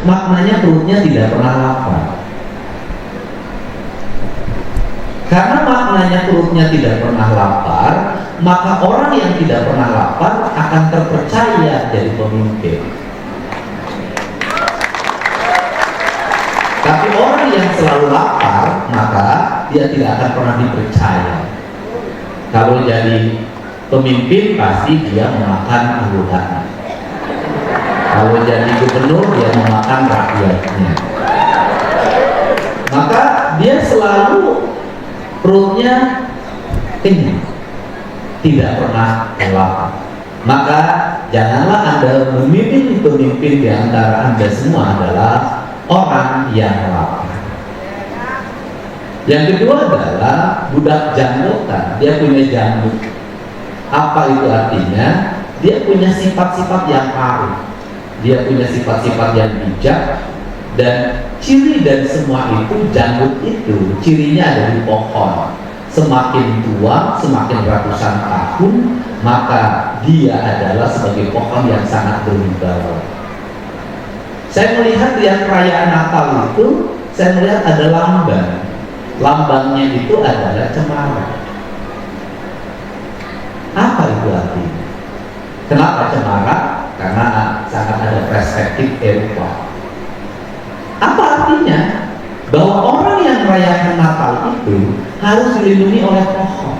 maknanya perutnya tidak pernah lapar. Karena maknanya perutnya tidak pernah lapar, maka orang yang tidak pernah lapar akan terpercaya jadi pemimpin. Tapi orang yang selalu lapar, maka dia tidak akan pernah dipercaya. Kalau jadi pemimpin pasti dia memakan anggotanya. Kalau jadi gubernur dia memakan rakyatnya. Maka dia selalu perutnya kenyang, tidak pernah lapar. Maka janganlah Anda memilih pemimpin di antara Anda semua adalah orang yang lapar. Yang kedua adalah budak janggotan. Dia punya janggut. Apa itu artinya? Dia punya sifat-sifat yang arif. Dia punya sifat-sifat yang bijak. Dan ciri dari semua itu, janggut itu cirinya ada di pohon. Semakin tua, semakin ratusan tahun, maka dia adalah sebagai pohon yang sangat berwibawa. Saya melihat di perayaan Natal itu, saya melihat ada lambang. Lambangnya itu adalah cemara. Apa itu artinya? Kenapa cemara? Karena sangat ada perspektif Eropa. Apa artinya? Bahwa orang yang merayakan Natal itu harus dilindungi oleh pohon.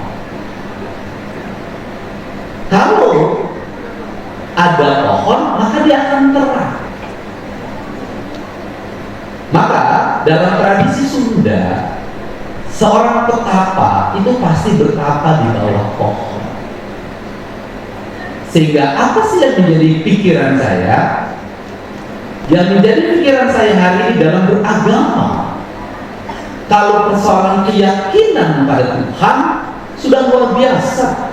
Kalau ada pohon, maka dia akan terang. Maka dalam tradisi Sunda, seorang petapa itu pasti bertapa di bawah pohon. Sehingga apa sih yang menjadi pikiran saya? Yang menjadi pikiran saya hari ini dalam beragama, kalau persoalan keyakinan pada Tuhan sudah luar biasa.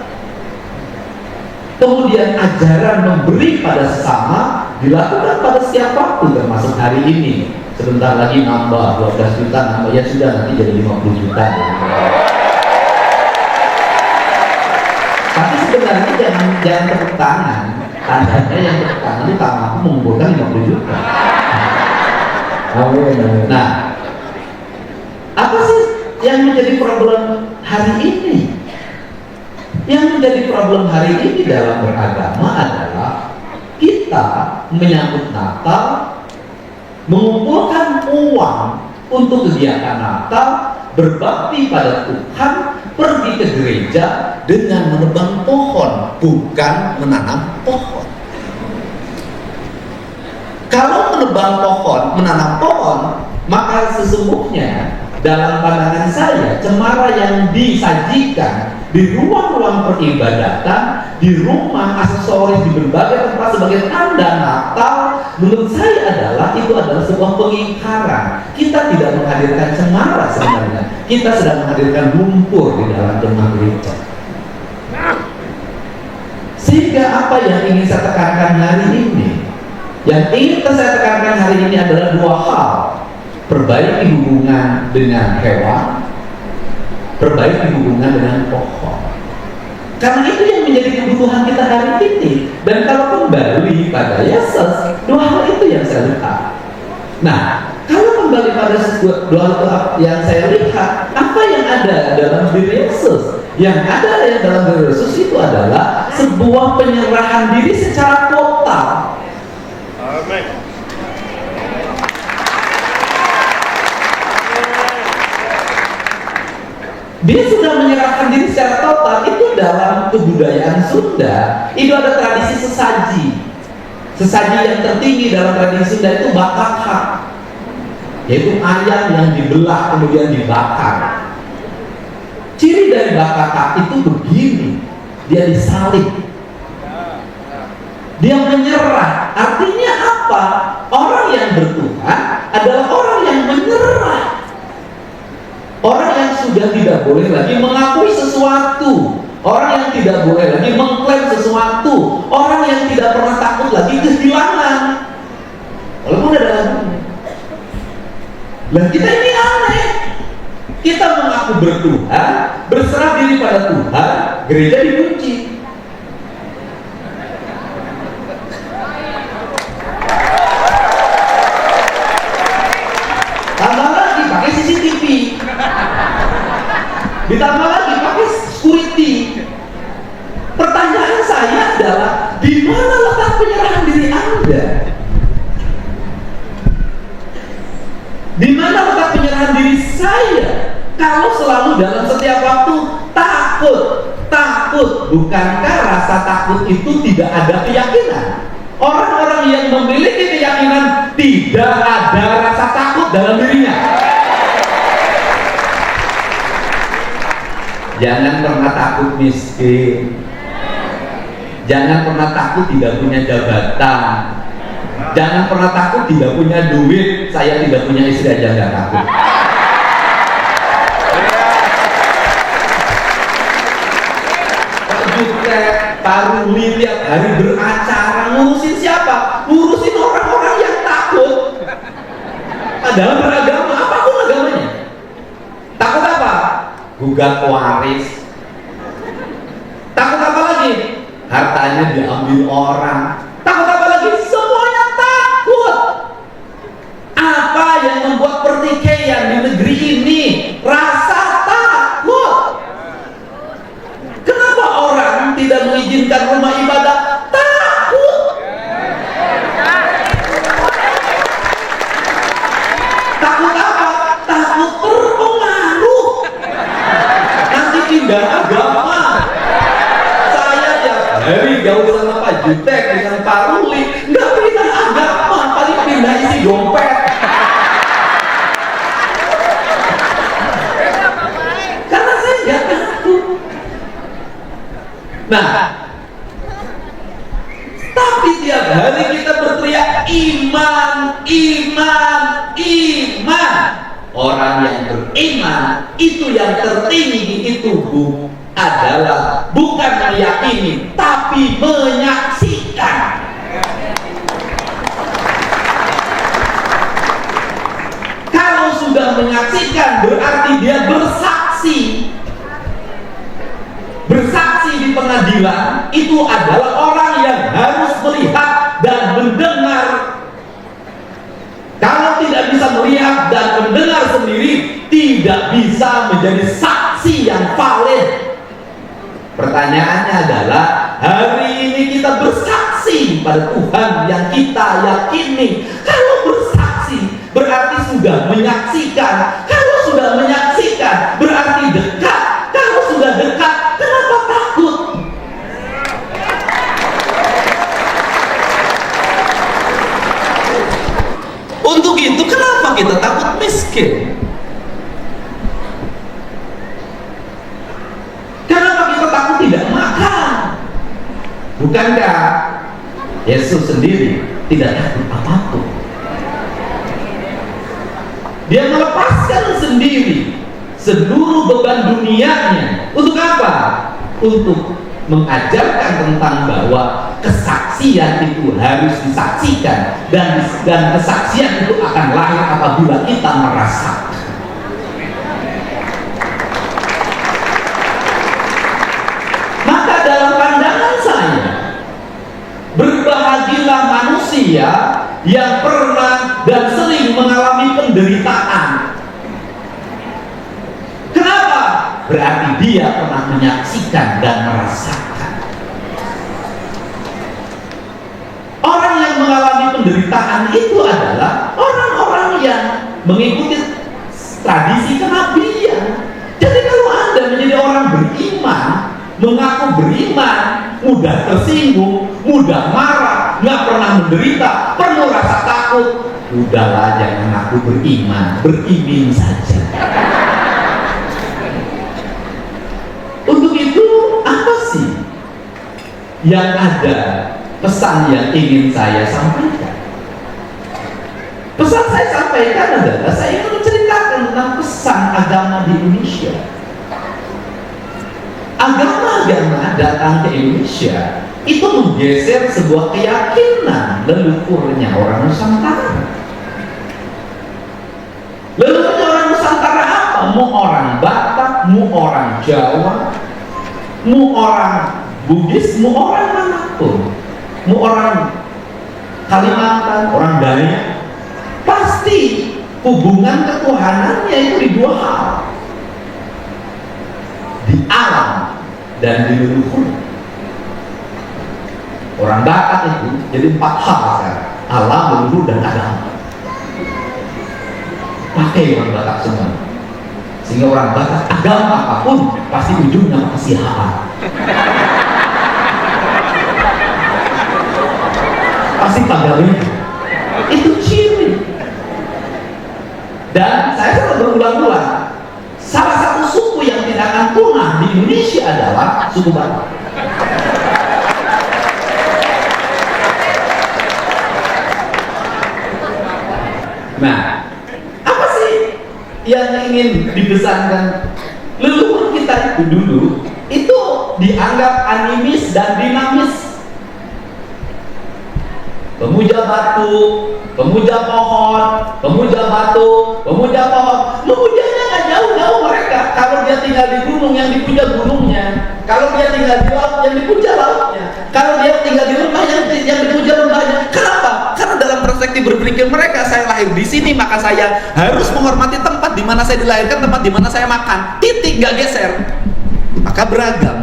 Kemudian ajaran memberi pada sesama dilakukan pada siapapun, termasuk hari ini. Sebentar lagi nambah 12 juta, nambah ya sudah nanti jadi 50 juta. Tapi sebenarnya jangan tepuk tangan. Tandanya yang tepuk tangan itu tak mampu mengumpulkan 50 juta. Nah, apa sih yang menjadi problem hari ini? Yang menjadi problem hari ini dalam beragama adalah kita menyambut Natal, mengumpulkan uang untuk kegiatan Natal, berbakti pada Tuhan, pergi ke gereja dengan menebang pohon, bukan menanam pohon. Kalau menebang pohon, menanam pohon, maka sesungguhnya dalam pandangan saya, cemara yang disajikan di ruang-ruang peribadatan, di rumah, aksesoris, di berbagai tempat sebagai tanda Natal, menurut saya itu adalah sebuah pengingkaran. Kita tidak menghadirkan cemara sebenarnya, kita sedang menghadirkan lumpur di dalam rumah gereja. Sehingga apa yang ingin saya tekankan hari ini? Yang ingin saya tekankan hari ini adalah dua hal. Perbaiki hubungan dengan hewan, perbaiki hubungan dengan pohon. Karena itu yang menjadi kebutuhan kita hari ini. Dan kalau kembali pada Yesus, dua hal itu yang saya lihat. Nah, kalau kembali pada dua hal yang saya lihat, apa yang ada dalam diri Yesus? Yang ada dalam diri Yesus itu adalah sebuah penyerahan diri secara total. Amin. Dia sudah menyerahkan diri secara total. Itu dalam kebudayaan Sunda, itu ada tradisi sesaji. Sesaji yang tertinggi dalam tradisi Sunda itu bakaka, yaitu ayam yang dibelah kemudian dibakar. Ciri dari bakaka itu begini, dia disalib, dia menyerah. Artinya apa? Orang yang bertuhan adalah orang yang menyerah. Orang yang sudah tidak boleh lagi mengakui sesuatu, orang yang tidak boleh lagi mengklaim sesuatu, orang yang tidak pernah takut lagi kehilangan. Walaupun ada lagunya. Dan kita ini aneh. Kita mengaku bertuhan, berserah diri pada Tuhan, gereja dikunci. ditambah lagi pakai security. Pertanyaan saya adalah, di mana letak penyerahan diri Anda? Di mana letak penyerahan diri saya? Kalau selalu dalam setiap waktu takut. Bukankah rasa takut itu tidak ada keyakinan? Orang-orang yang memiliki keyakinan tidak ada rasa takut dalam dirinya. Jangan pernah takut miskin. Jangan pernah takut tidak punya jabatan. Jangan pernah takut tidak punya duit. Saya tidak punya istri aja nggak takut. Paruli tiap hari beracara, ngurusin siapa? Ngurusin orang-orang yang takut. Padahal beragama, apapun agamanya. Takut apa? Gugat waris. Takut apa lagi? Hartanya diambil orang. Takut apa lagi? Semuanya takut. Apa yang membuat pertikaian di negeri ini? Rasa takut. Kenapa orang tidak mengizinkan rumah ibadah? Takut. Takut apa? Takut terpengaruh. Nanti pindah agama. Saya tiap hari jauh sama Pak Jutek dengan Pak Ruli, nggak pindah agama, paling pindah isi dompet. Karena saya nggak takut. Nah, tapi tiap hari kita berteriak iman. Orang yang beriman itu yang tertinggi itu adalah bukan meyakini tapi menyaksikan. Kalau sudah menyaksikan berarti dia bersaksi. Bersaksi di pengadilan itu adalah orang yang harus melihat dan mendengar. Kalau tidak bisa melihat dan mendengar sendiri, tidak bisa menjadi saksi yang valid. Pertanyaannya adalah, hari ini kita bersaksi pada Tuhan yang kita yakini. Kalau bersaksi berarti sudah menyaksikan. Kalau sudah menyaksikan berarti dekat. Kalau sudah dekat, kenapa takut? Untuk itu kenapa kita takut miskin? Kenapa kita takut tidak makan? Bukankah Yesus sendiri tidak takut apapun? Dia melepaskan sendiri seluruh beban dunianya. Untuk apa? Untuk mengajarkan tentang bahwa kesaksian itu harus disaksikan, dan kesaksian itu akan lahir apabila kita merasakan. Maka dalam pandangan saya, berbahagialah manusia yang pernah dan sering mengalami penderitaan. Kenapa? Berarti dia pernah menyaksikan dan merasakan. Orang yang mengalami penderitaan itu adalah orang-orang yang mengikuti tradisi kenabian. Jadi kalau Anda menjadi orang beriman, mengaku beriman, mudah tersinggung, mudah marah, nggak pernah menderita, penuh rasa takut, udahlah jangan ngaku beriman, berimin saja. Untuk itu apa sih yang ada, pesan yang ingin saya sampaikan? Pesan saya sampaikan adalah saya ingin menceritakan tentang pesan agama di Indonesia. Agama-agama datang ke Indonesia itu menggeser sebuah keyakinan leluhurnya orang Nusantara. Leluhurnya orang Nusantara apa? Mau orang Batak, mau orang Jawa, mau orang Bugis, mau orang manapun, mau orang Kalimantan, orang Dayak, pasti hubungan ketuhanannya itu di dua hal. di alam dan di leluhur. Orang Batak itu jadi 4 hal sekarang: alam, leluhur, dan agama. Pakai orang Batak semua, sehingga orang Batak agama apapun pasti ujungnya kesihaan, pasti pagawean. Itu ciri. Dan saya selalu berulang-ulang, salah satu suku yang tidak akan punah di Indonesia adalah suku Batak. Nah, apa sih yang ingin dipesankan? Leluhur kita itu dulu itu dianggap animis dan dinamis. Pemuja batu, pemuja pohon, pemuja batu, pemuja pohon. Memujanya nggak jauh-jauh mereka. Kalau dia tinggal di gunung, yang dipuja gunungnya. Kalau dia tinggal di laut, yang dipuja lautnya. Kalau dia tinggal di lembah, yang dipuja lembahnya. Kenapa? Karena dalam perspektif berpikir mereka, saya lahir di sini, maka saya harus menghormati tempat di mana saya dilahirkan, tempat di mana saya makan. Titik, nggak geser. Maka beragam.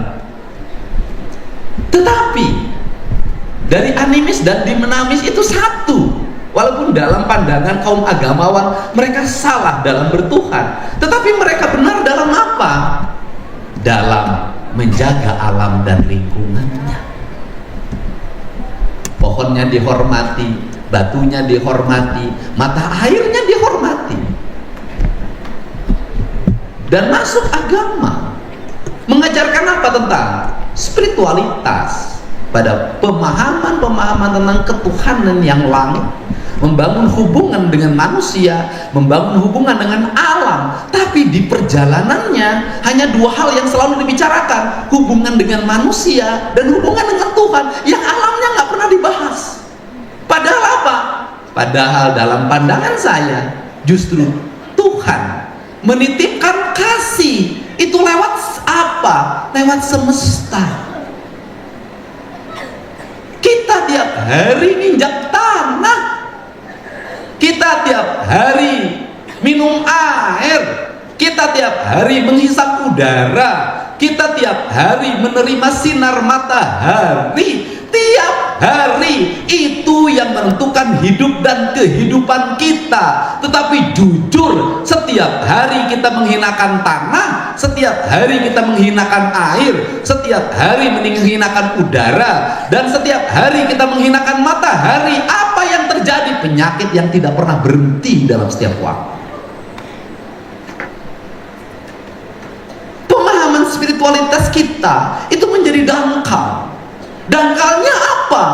Tetapi dari animis dan dinamis itu satu. Walaupun dalam pandangan kaum agamawan mereka salah dalam bertuhan, tetapi mereka benar dalam apa? Dalam menjaga alam dan lingkungannya. Pohonnya dihormati, batunya dihormati, mata airnya dihormati. Dan masuk agama mengajarkan apa? Tentang spiritualitas, pada pemahaman-pemahaman tentang ketuhanan yang langit, membangun hubungan dengan manusia, membangun hubungan dengan alam. Tapi di perjalanannya hanya 2 hal yang selalu dibicarakan: hubungan dengan manusia dan hubungan dengan Tuhan. Yang alamnya nggak pernah dibahas. Padahal apa? Padahal dalam pandangan saya justru Tuhan menitipkan kasih itu lewat apa? Lewat semesta. Kita tiap hari nginjak tanah, kita tiap hari minum air, kita tiap hari menghisap udara, kita tiap hari menerima sinar matahari. Tiap hari itu yang menentukan hidup dan kehidupan kita. Tetapi jujur, setiap hari kita menghinakan tanah, setiap hari kita menghinakan air, setiap hari menghinakan udara, dan setiap hari kita menghinakan matahari. Apa yang terjadi? Penyakit yang tidak pernah berhenti dalam setiap waktu. Pemahaman spiritualitas kita itu menjadi dangkal. Dangkalnya apa?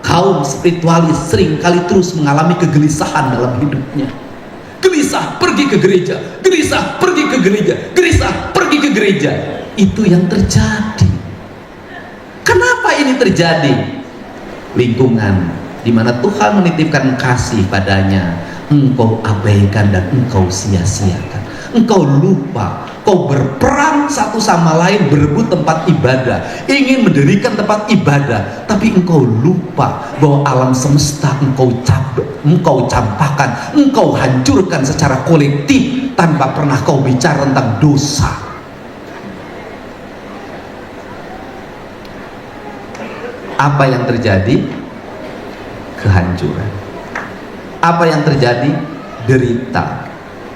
Kaum spiritualis seringkali terus mengalami kegelisahan dalam hidupnya. Gelisah pergi ke gereja, gelisah pergi ke gereja, gelisah pergi ke gereja. Itu yang terjadi. Kenapa ini terjadi? Lingkungan di mana Tuhan menitipkan kasih padanya, engkau abaikan dan engkau sia-siakan. Engkau lupa, kau berperang satu sama lain berebut tempat ibadah, ingin mendirikan tempat ibadah, tapi engkau lupa bahwa alam semesta engkau campakkan, engkau hancurkan secara kolektif tanpa pernah kau bicara tentang dosa. Apa yang terjadi? Kehancuran. Apa yang terjadi? Derita.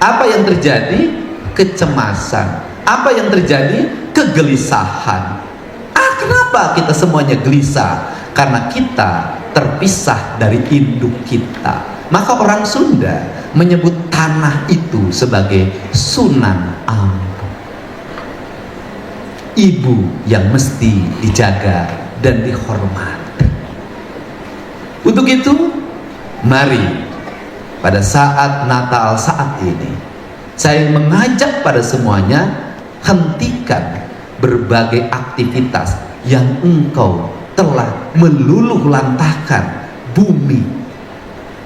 Apa yang terjadi? Kecemasan. Apa yang terjadi? Kegelisahan. Kenapa kita semuanya gelisah? Karena kita terpisah dari induk kita. Maka orang Sunda menyebut tanah itu sebagai Sunan Ampel, ibu yang mesti dijaga dan dihormati. Untuk itu, mari pada saat Natal saat ini, saya mengajak pada semuanya, hentikan berbagai aktivitas yang engkau telah meluluh lantahkan bumi,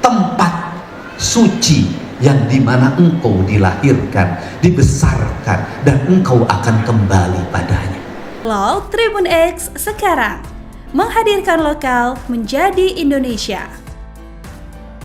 tempat suci yang dimana engkau dilahirkan, dibesarkan, dan engkau akan kembali padanya. Tribun X sekarang menghadirkan lokal menjadi Indonesia.